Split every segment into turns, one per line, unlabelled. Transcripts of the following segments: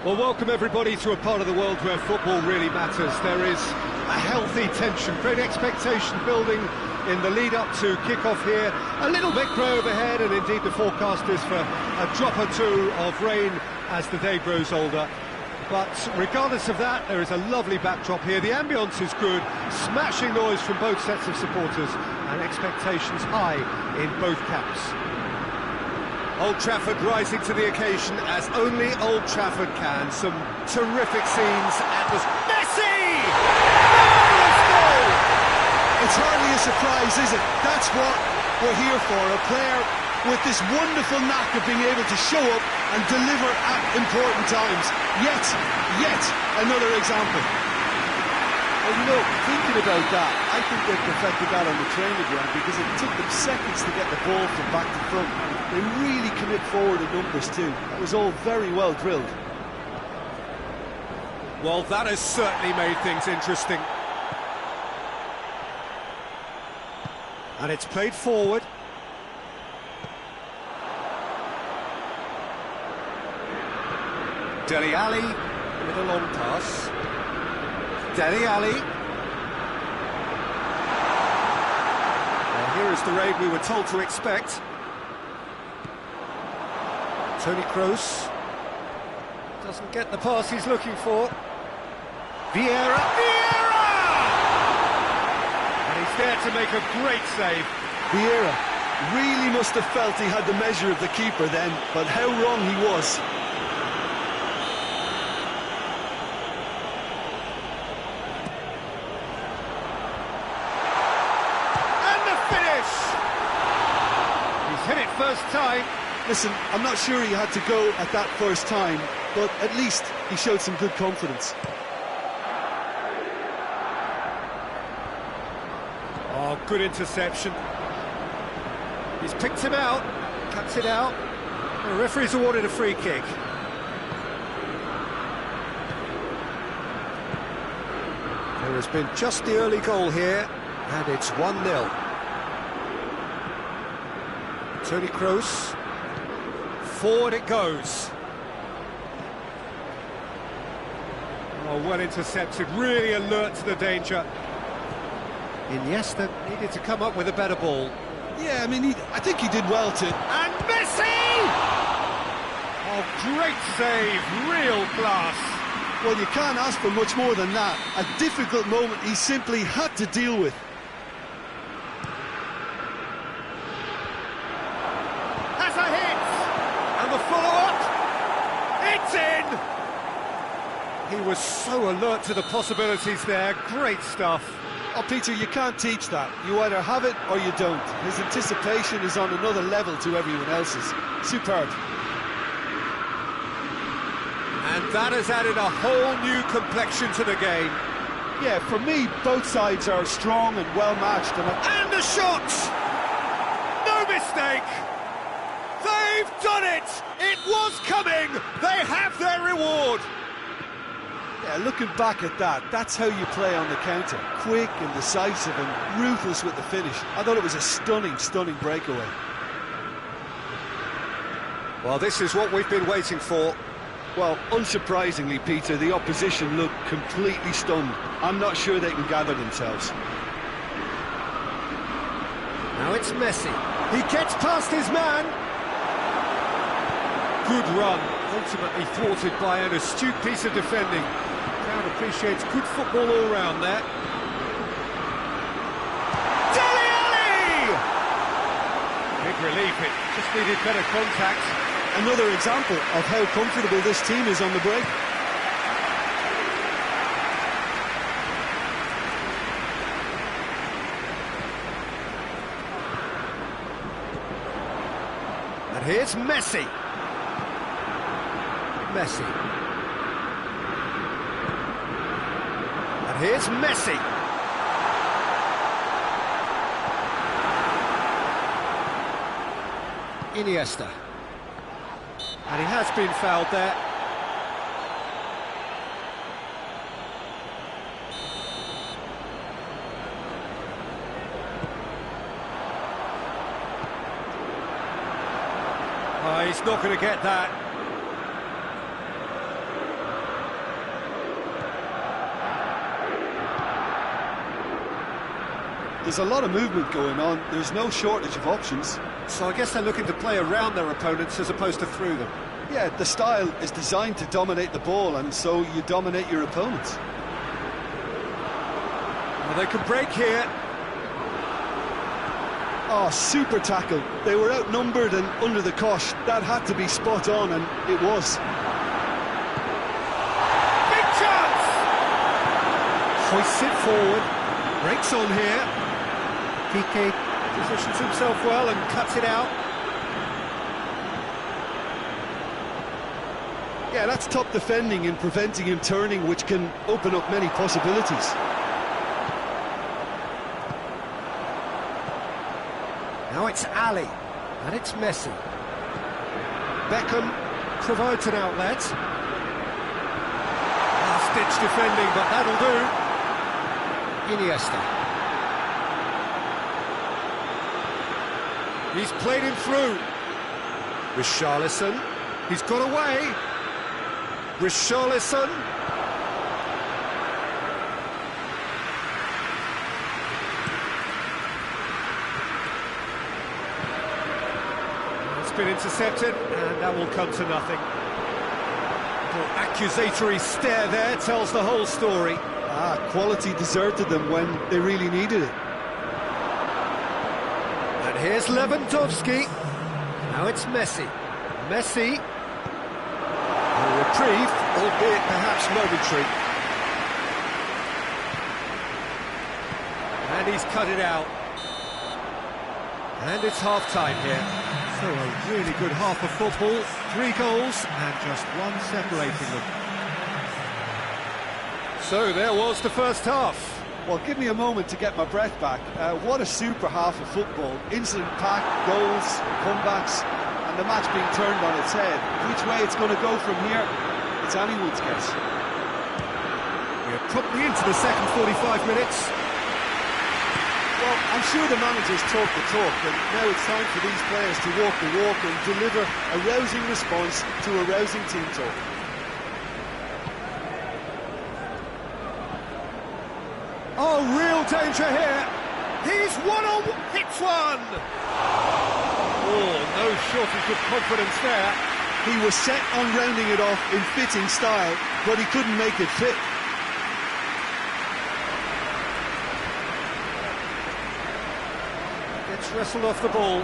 Well, welcome everybody to a part of the world where football really matters. There is a healthy tension, great expectation building in the lead-up to kick-off here. A little bit grey overhead, and indeed the forecast is for a drop or two of rain as the day grows older. But regardless of that, there is a lovely backdrop here. The ambience is good, smashing noise from both sets of supporters, and expectations high in both camps. Old Trafford rising to the occasion as only Old Trafford can. Some terrific scenes and there's Messi! Marvellous goal!
It's hardly a surprise, is it? That's what we're here for, a player with this wonderful knack of being able to show up and deliver at important times. Yet another example.
Well, you know, thinking about that, I think they've perfected that on the training ground because it took them seconds to get the ball from back to front. They really commit forward in numbers too. That was all very well drilled.
Well, that has certainly made things interesting. And it's played forward. Dele Alli with a long pass. Dele Alli. Well, here is the raid we were told to expect. Toni Kroos doesn't get the pass he's looking for. Vieira! And he's there to make a great save.
Vieira really must have felt he had the measure of the keeper then, but how wrong he was.
Hit it first time.
Listen, I'm not sure he had to go at that first time, but at least he showed some good confidence.
Oh, good interception. He's picked him out, cuts it out. The referee's awarded a free kick. There has been just the early goal here, and it's 1-0. Toni Kroos, forward it goes. Oh, well intercepted, really alert to the danger. Iniesta needed to come up with a better ball.
Yeah, I mean, I think he did well to...
And Messi! Oh, great save, real class.
Well, you can't ask for much more than that. A difficult moment he simply had to deal with.
He was so alert to the possibilities there, great stuff.
Oh, Peter, you can't teach that. You either have it or you don't. His anticipation is on another level to everyone else's. Superb.
And that has added a whole new complexion to the game.
Yeah, for me, both sides are strong and well-matched.
And the shot! No mistake! They've done it! It was coming! They have their reward!
Yeah, looking back at that, that's how you play on the counter. Quick and decisive and ruthless with the finish. I thought it was a stunning breakaway.
Well, this is what we've been waiting for.
Well, unsurprisingly, Peter, the opposition look completely stunned. I'm not sure they can gather themselves.
Now it's Messi. He gets past his man. Good run, ultimately thwarted by an astute piece of defending. Crowd appreciates good football all round there. Dele Alli! Big relief, it just needed better contact.
Another example of how comfortable this team is on the break.
And here's Messi. And here's Messi. Iniesta. And he has been fouled there. Oh, he's not going to get that.
There's a lot of movement going on. There's no shortage of options.
So I guess they're looking to play around their opponents as opposed to through them.
Yeah, the style is designed to dominate the ball, and so you dominate your opponents.
Well, they can break here.
Oh, super tackle. They were outnumbered and under the cosh. That had to be spot on, and it was.
Big chance! Hoists it forward. Breaks on here. PK positions himself well and cuts it out.
Yeah, that's top defending and preventing him turning, which can open up many possibilities.
Now it's Ali, and it's Messi. Beckham provides an outlet. Last-ditch defending, but that'll do. Iniesta. He's played him through. Richarlison. He's got away. Richarlison. It's been intercepted, and that will come to nothing. The accusatory stare there tells the whole story.
Quality deserted them when they really needed it.
And here's Lewandowski. Now it's Messi. Messi. A reprieve, albeit perhaps momentary. And he's cut it out. And it's half-time here. So a really good half of football. 3 goals and just one separating them. So there was the first half.
Well, give me a moment to get my breath back. What a super half of football. Incident-packed, goals, comebacks, and the match being turned on its head. Which way it's going to go from here, it's anyone's guess.
We're probably into the second 45 minutes.
Well, I'm sure the managers talk the talk, and now it's time for these players to walk the walk and deliver a rousing response to a rousing team talk.
Oh, real danger here. He's hits one. Oh, no shortage of confidence there.
He was set on rounding it off in fitting style, but he couldn't make it fit.
Gets wrestled off the ball.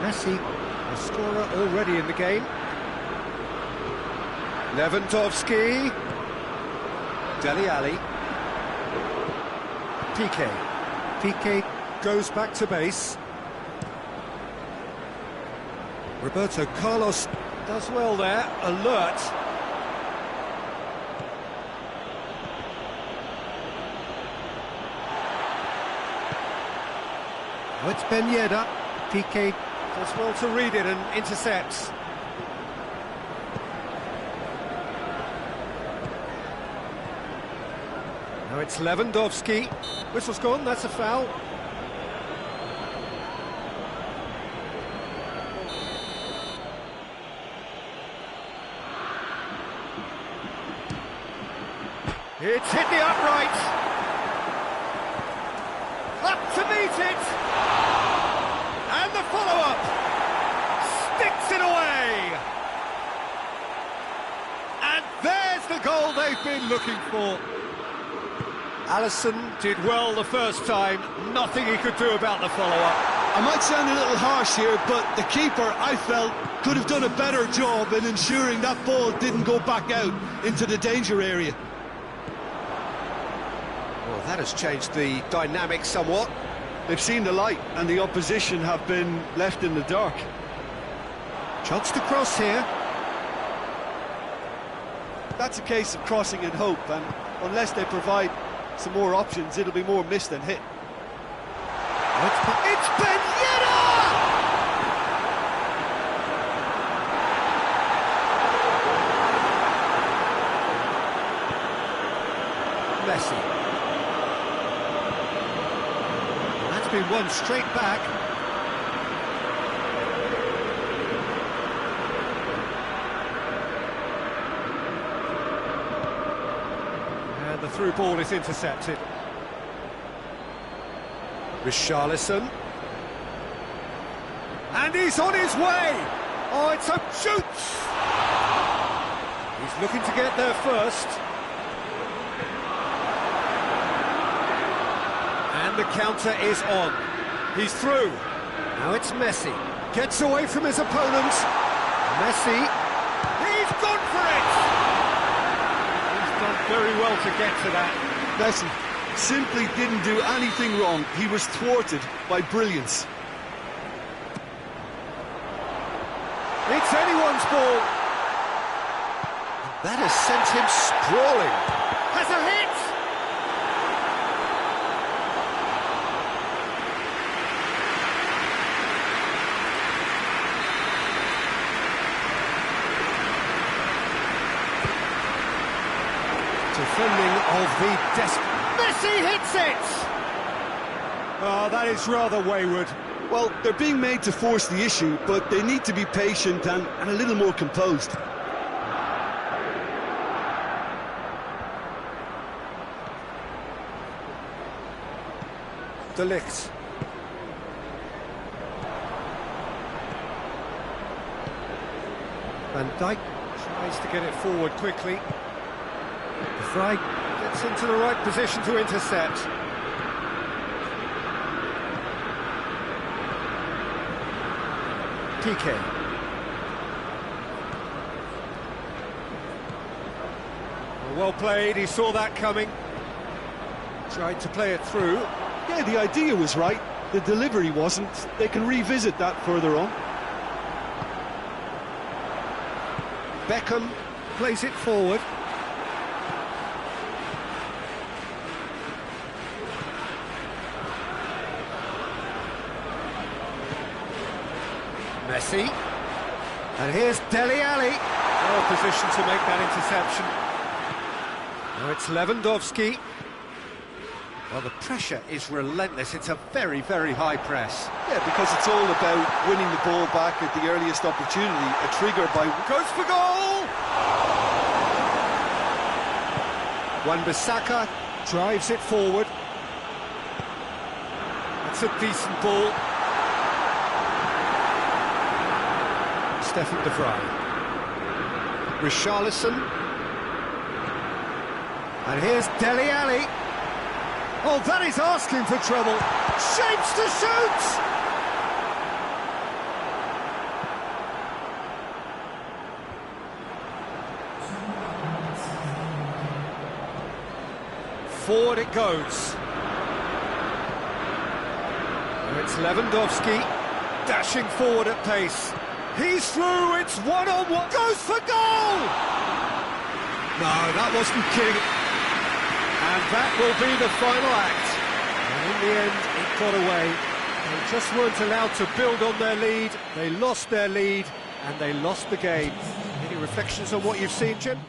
Messi, a scorer already in the game. Lewandowski. Dele Alli. PK. PK goes back to base. Roberto Carlos does well there, alert. Oh, it's Ben Yedder. PK does well to read it and intercepts. Now it's Lewandowski. Whistle's gone, that's a foul. It's hit the upright. Up to meet it. And the follow-up. Sticks it away. And there's the goal they've been looking for. Alisson did well the first time. Nothing he could do about the follow-up.
I might sound a little harsh here, but the keeper, I felt, could have done a better job in ensuring that ball didn't go back out into the danger area.
Well, that has changed the dynamic somewhat.
They've seen the light, and the opposition have been left in the dark.
Chance to cross here.
That's a case of crossing in hope, and unless they provide some more options, it'll be more miss than hit.
It's Ben Yedder! Messi. That's been won straight back. through ball is intercepted. Richarlison. And he's on his way! Oh, it's a shoots! He's looking to get there first. And the counter is on. He's through. Now it's Messi. Gets away from his opponent. Messi. He's gone for it! He's done very well to get to that.
Messi simply didn't do anything wrong. He was thwarted by brilliance.
It's anyone's ball. That has sent him sprawling. Has a hit! Defending of the Messi hits it! Oh, that is rather wayward.
Well, they're being made to force the issue, but they need to be patient and a little more composed.
De Ligt. Van Dijk tries to get it forward quickly. De Vrij gets into the right position to intercept. PK. Well played, he saw that coming. Tried to play it through.
Yeah, the idea was right. The delivery wasn't. They can revisit that further on.
Beckham plays it forward. Messi. And here's Dele Alli. Well positioned to make that interception. Now it's Lewandowski. Well, the pressure is relentless. It's a very, very high press.
Yeah, because it's all about winning the ball back at the earliest opportunity. A trigger by...
Goes for goal! Wan-Bissaka drives it forward. That's a decent ball. Stefan de Vrij. Richarlison. And here's Dele Alli. Oh, that is asking for trouble. Shapes to shoot! Forward it goes. Now it's Lewandowski, dashing forward at pace. He's through, it's one-on-one, goes for goal! No, that wasn't King. And that will be the final act. And in the end, it got away. They just weren't allowed to build on their lead. They lost their lead, and they lost the game. Any reflections on what you've seen, Jim?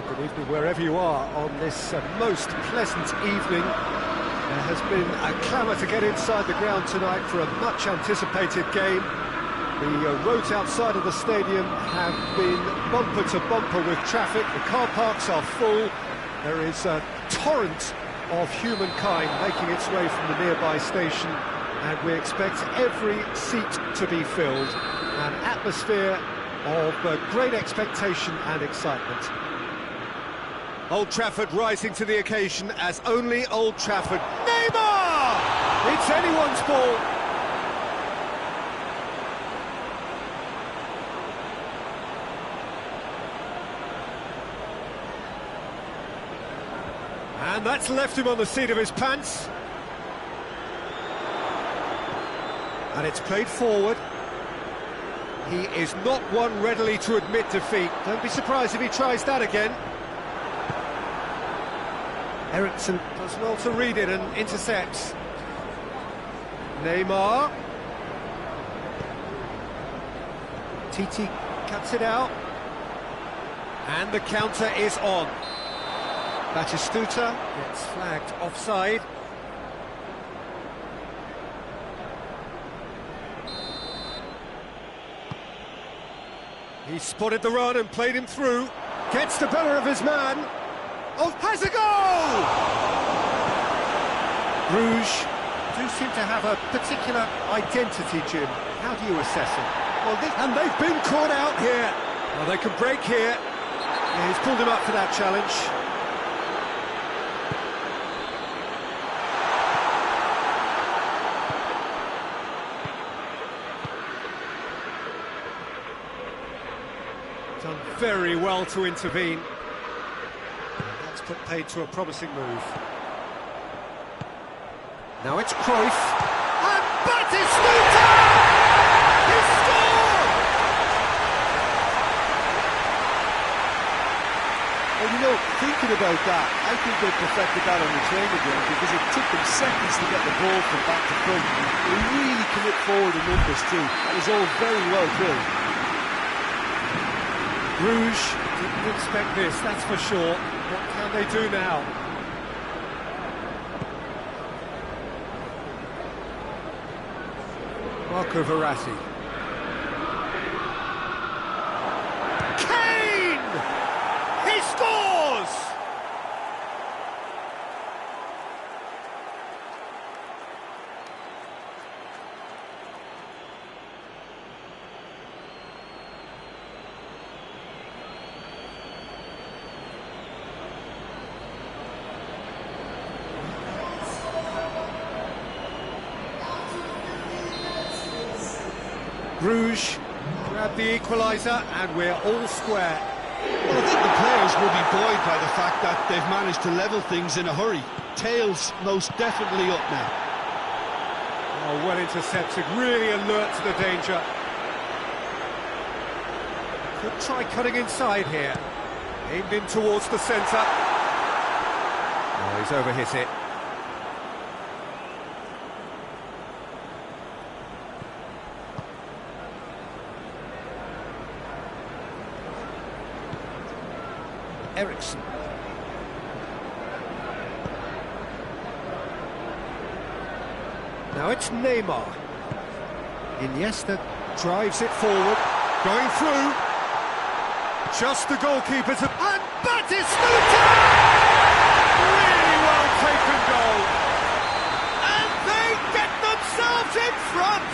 Good evening wherever you are on this most pleasant evening. There has been a clamour to get inside the ground tonight for a much anticipated game. The roads outside of the stadium have been bumper to bumper with traffic. The car parks are full. There is a torrent of humankind making its way from the nearby station, and we expect every seat to be filled. An atmosphere of great expectation and excitement. Old Trafford rising to the occasion as only Old Trafford. Neymar! It's anyone's ball. And that's left him on the seat of his pants. And it's played forward. He is not one readily to admit defeat. Don't be surprised if he tries that again. Ericsson does well to read it and intercepts. Neymar. Titi cuts it out. And the counter is on. Batistuta gets flagged offside. He spotted the run and played him through. Gets the better of his man. Oh, has a goal! Bruges do seem to have a particular identity, Jim. How do you assess it? Well, and they've been caught out here. Well, they can break here. Yeah, he's pulled him up for that challenge. Done very well to intervene. Put paid to a promising move. Now it's Cruyff. And Batistuta! He scored!
Well, you know, thinking about that, I think they perfected that on the training ground because it took them seconds to get the ball from back to front. They really commit forward in numbers too. That was all very well drilled.
Bruges didn't expect this, that's for sure. What can they do now? Marco Verratti. Kane! Bruges grab the equaliser, and we're all square.
Well, I think the players will be buoyed by the fact that they've managed to level things in a hurry. Tails most definitely up now.
Oh, well intercepted, really alert to the danger. Could try cutting inside here. Aimed in towards the centre. Oh, he's overhit it. Ericsson. Now it's Neymar. Iniesta drives it forward, going through. Just the goalkeeper to... And Batistuta! Really well taken goal. And they get themselves in front.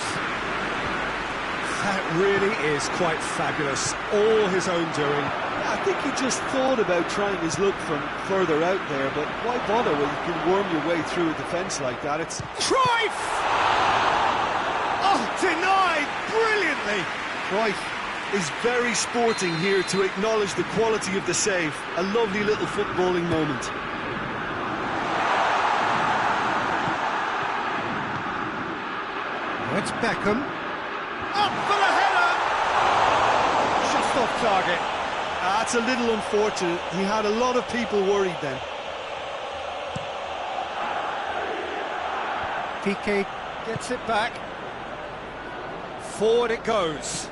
That really is quite fabulous. All his own doing.
I think he just thought about trying his luck from further out there, but why bother when you can worm your way through a defence like that? It's...
Cruyff! Oh, denied brilliantly.
Cruyff is very sporting here to acknowledge the quality of the save. A lovely little footballing moment.
Now it's Beckham. Up for the header! Just off target.
That's a little unfortunate. He had a lot of people worried then.
PK gets it back. Forward it goes.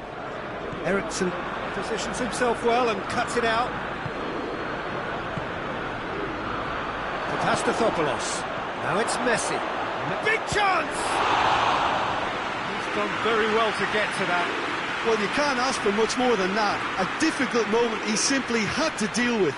Ericsson positions himself well and cuts it out. Pastathopoulos. Now it's Messi. Big chance! He's done very well to get to that.
Well, you can't ask for much more than that. A difficult moment he simply had to deal with.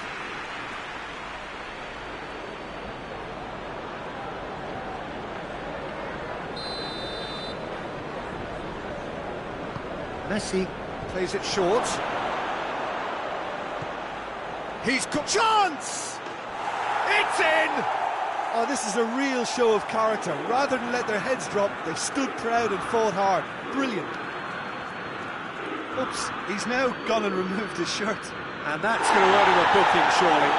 Messi plays it short. He's got chance! It's in!
Oh, this is a real show of character. Rather than let their heads drop, they've stood proud and fought hard. Brilliant. Oops, he's now gone and removed his shirt.
And that's going to earn him a booking, surely.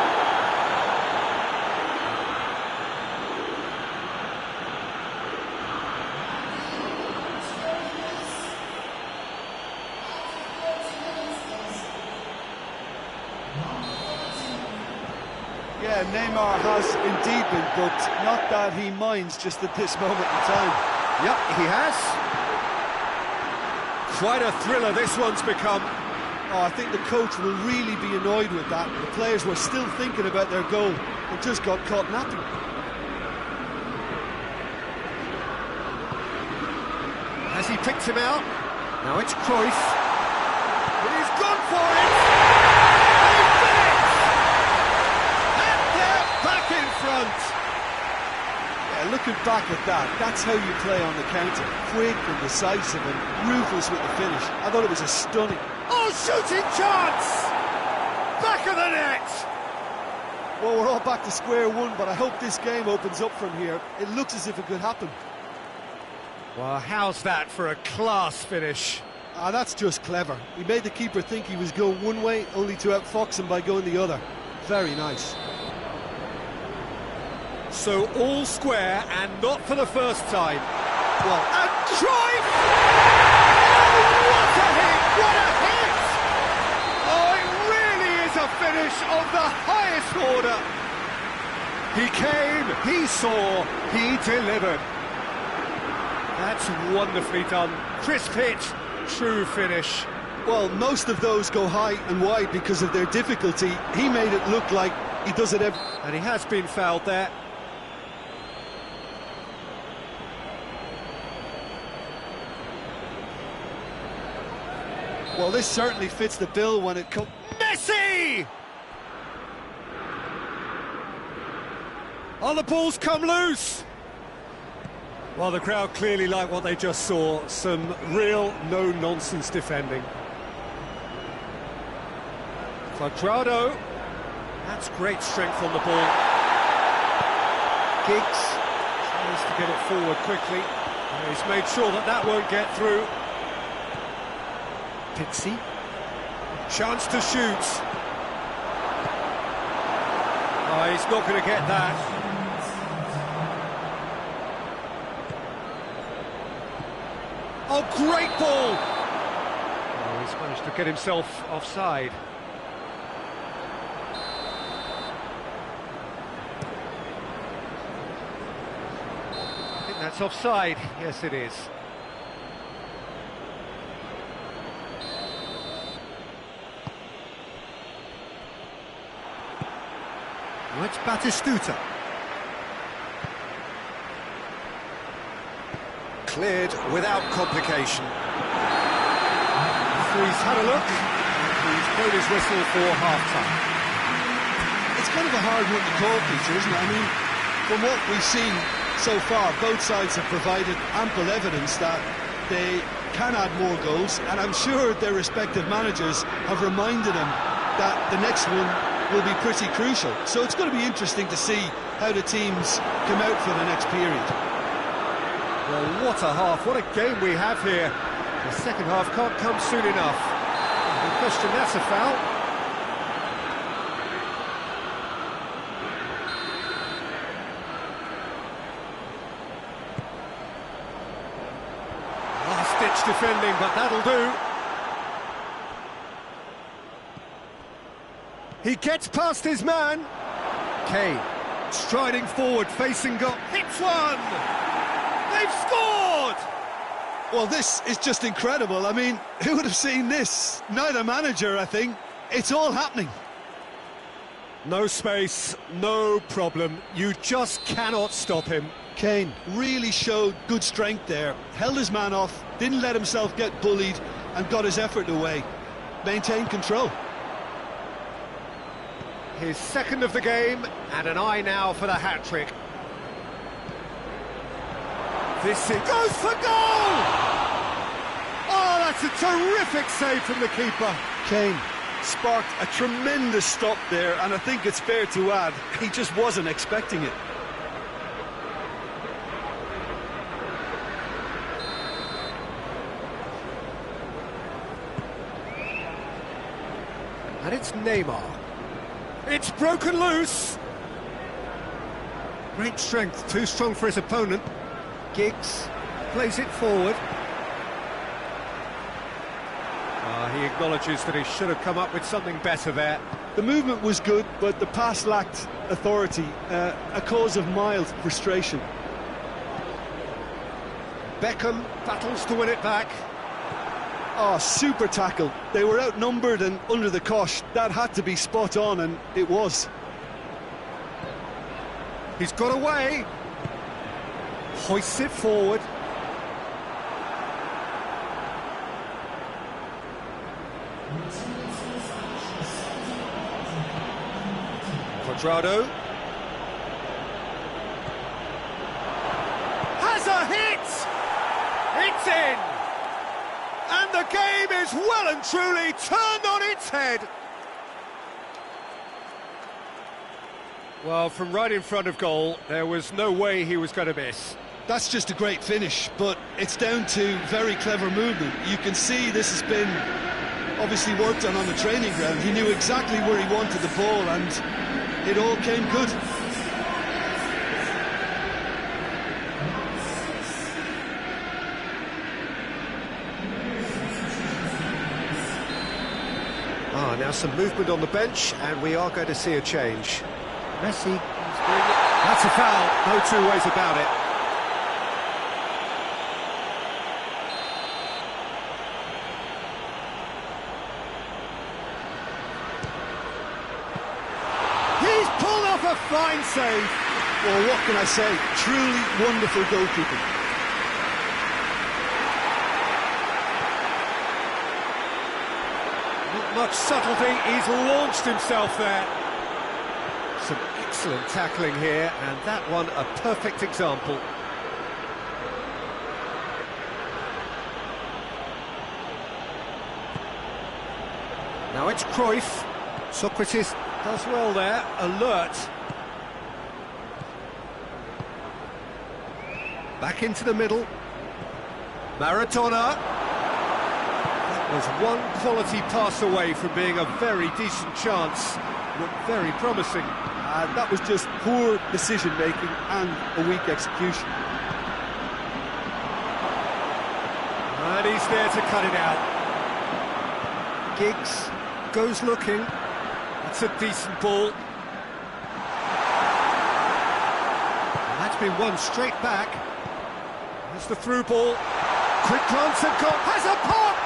Yeah, Neymar has indeed been booked. Not that he minds just at this moment in time.
Yep, he has. Quite a thriller this one's become.
Oh, I think the coach will really be annoyed with that. The players were still thinking about their goal and just got caught napping.
Has he picked him out? Now it's Cruyff. He's gone for it! And he's done it! And they're back in front!
Yeah, looking back at that, that's how you play on the counter. Quick and decisive and ruthless with the finish. I thought it was a stunning...
Oh, shooting chance! Back of the net!
Well, we're all back to square one, but I hope this game opens up from here. It looks as if it could happen.
Well, how's that for a class finish?
Ah, that's just clever. He made the keeper think he was going one way, only to outfox him by going the other. Very nice.
So all square, and not for the first time. Well, and Cruyff! Oh, what a hit! What a hit! Oh, it really is a finish of the highest order. He came, he saw, he delivered. That's wonderfully done. Crisp hit, true finish.
Well, most of those go high and wide because of their difficulty. He made it look like he does it every...
And he has been fouled there.
Well, this certainly fits the bill when it comes...
Messi! Oh, the ball's come loose! Well, the crowd clearly like what they just saw. Some real no-nonsense defending. Quadrado. That's great strength on the ball. Giggs tries to get it forward quickly. And he's made sure that that won't get through.
Pixie.
Chance to shoot. Oh, he's not going to get that. Oh, great ball! Oh, he's managed to get himself offside. I think that's offside. Yes, it is.
Well, it's Batistuta.
Cleared without complication. He's had a look. He's blown his whistle for half-time.
It's kind of a hard one to call, Peter, isn't it? I mean, from what we've seen so far, both sides have provided ample evidence that they can add more goals, and I'm sure their respective managers have reminded them that the next one will be pretty crucial. So it's going to be interesting to see how the teams come out for the next period.
Well, what a half, what a game we have here. The second half can't come soon enough. No question, that's a foul. Last-ditch defending, but that'll do. He gets past his man. Kane, striding forward, facing goal. Hits one! They've scored!
Well, this is just incredible. I mean, who would have seen this? Neither manager, I think. It's all happening.
No space, no problem. You just cannot stop him.
Kane really showed good strength there. Held his man off, didn't let himself get bullied, and got his effort away. Maintained control.
His second of the game, and an eye now for the hat-trick. This it goes for goal! Oh, that's a terrific save from the keeper.
Kane sparked a tremendous stop there, and I think it's fair to add, he just wasn't expecting it.
And it's Neymar. It's broken loose. Great strength, too strong for his opponent. Giggs plays it forward. He acknowledges that he should have come up with something better there.
The movement was good, but the pass lacked authority, a cause of mild frustration.
Beckham battles to win it back.
Oh, super tackle. They were outnumbered and under the cosh. That had to be spot on, and it was.
He's got away. Hoists it forward. Quadrado has a hit! It's in! And the game is well and truly turned on its head. Well, from right in front of goal, there was no way he was going to miss.
That's just a great finish, but it's down to very clever movement. You can see this has been obviously worked on the training ground. He knew exactly where he wanted the ball, and it all came good.
Now some movement on the bench, and we are going to see a change. Messi is doing it. That's a foul, no two ways about it. He's pulled off a fine save.
Well, what can I say? Truly wonderful goalkeeping.
Much subtlety, he's launched himself there. Some excellent tackling here, and that one a perfect example. Now it's Cruyff. Socrates does well there, alert. Back into the middle. Maradona. Was one quality pass away from being a very decent chance. Looked very promising.
That was just poor decision-making and a weak execution.
And he's there to cut it out. Giggs goes looking. That's a decent ball. And that's been won straight back. There's the through ball. Quick glance at goal. Has a pop!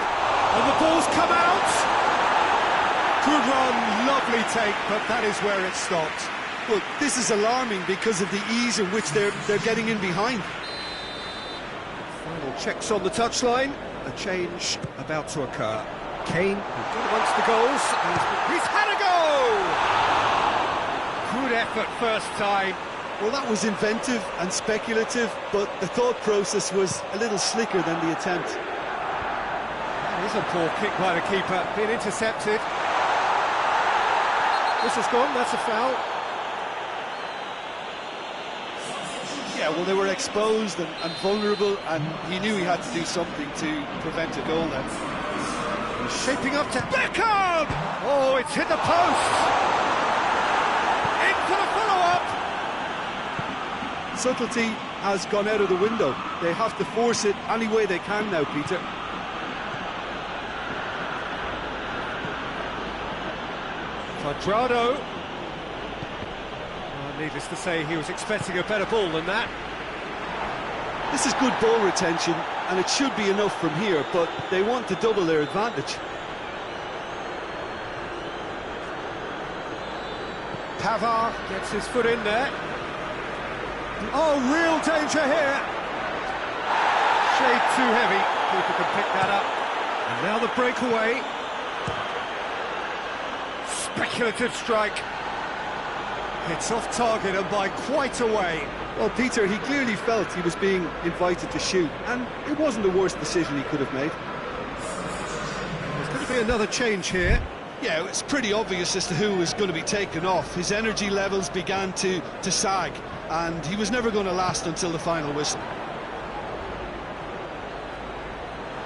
And the ball's come out. Good run, lovely take, but that is where it stopped.
Look, this is alarming because of the ease in which they're getting in behind.
Final checks on the touchline. A change about to occur. Kane, who got amongst the goals, and he's had a go! Good effort first time.
Well, that was inventive and speculative, but the thought process was a little slicker than the attempt.
That is a poor kick by the keeper, being intercepted. This has gone, that's a foul.
Yeah, well, they were exposed and vulnerable, and he knew he had to do something to prevent a goal then.
He's shaping up to Beckham! Oh, it's hit the post! In for the follow-up!
Subtlety has gone out of the window. They have to force it any way they can now, Peter.
Quadrado. Needless to say, he was expecting a better ball than that.
This is good ball retention, and it should be enough from here, but they want to double their advantage.
Pavard gets his foot in there. Oh, real danger here. Shade too heavy. Keeper can pick that up. And now the breakaway. Speculative strike. It's off target and by quite a way.
Well, Peter, he clearly felt he was being invited to shoot, and it wasn't the worst decision he could have made.
There's going to be another change here.
Yeah, it's pretty obvious as to who was going to be taken off. His energy levels began to sag, and he was never going to last until the final whistle.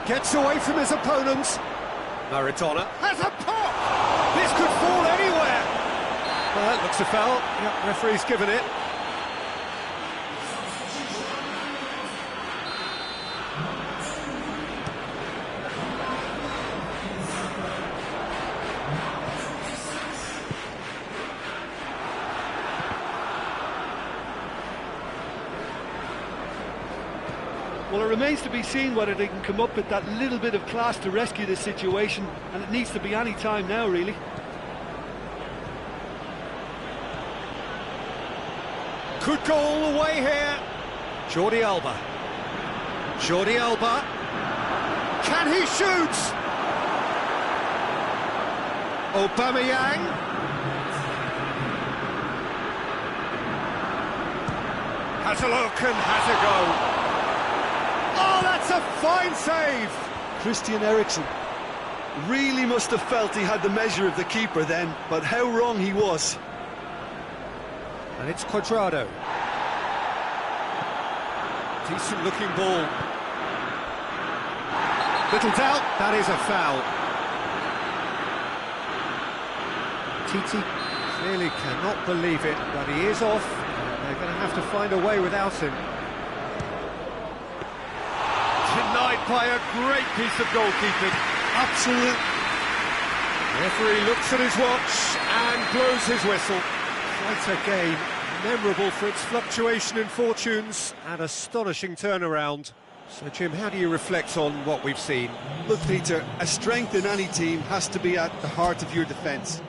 Gets away from his opponents. Maradona has a pop! This could fall anywhere! Well, that looks a foul. Yep, referee's given it.
Well, it remains to be seen whether they can come up with that little bit of class to rescue this situation, and it needs to be any time now, really.
Could go all the way here. Jordi Alba. Jordi Alba. Can he shoot? Aubameyang. Has a look and has a go. Oh, that's a fine save!
Christian Eriksen really must have felt he had the measure of the keeper then, but how wrong he was.
And it's Quadrado. Decent looking ball. Little doubt, that is a foul. Titi clearly cannot believe it, but he is off. They're going to have to find a way without him. Denied by a great piece of goalkeeping.
Absolute.
The referee looks at his watch and blows his whistle. Quite a game, memorable for its fluctuation in fortunes and astonishing turnaround. So, Jim, how do you reflect on what we've seen?
Look, Peter, a strength in any team has to be at the heart of your defence.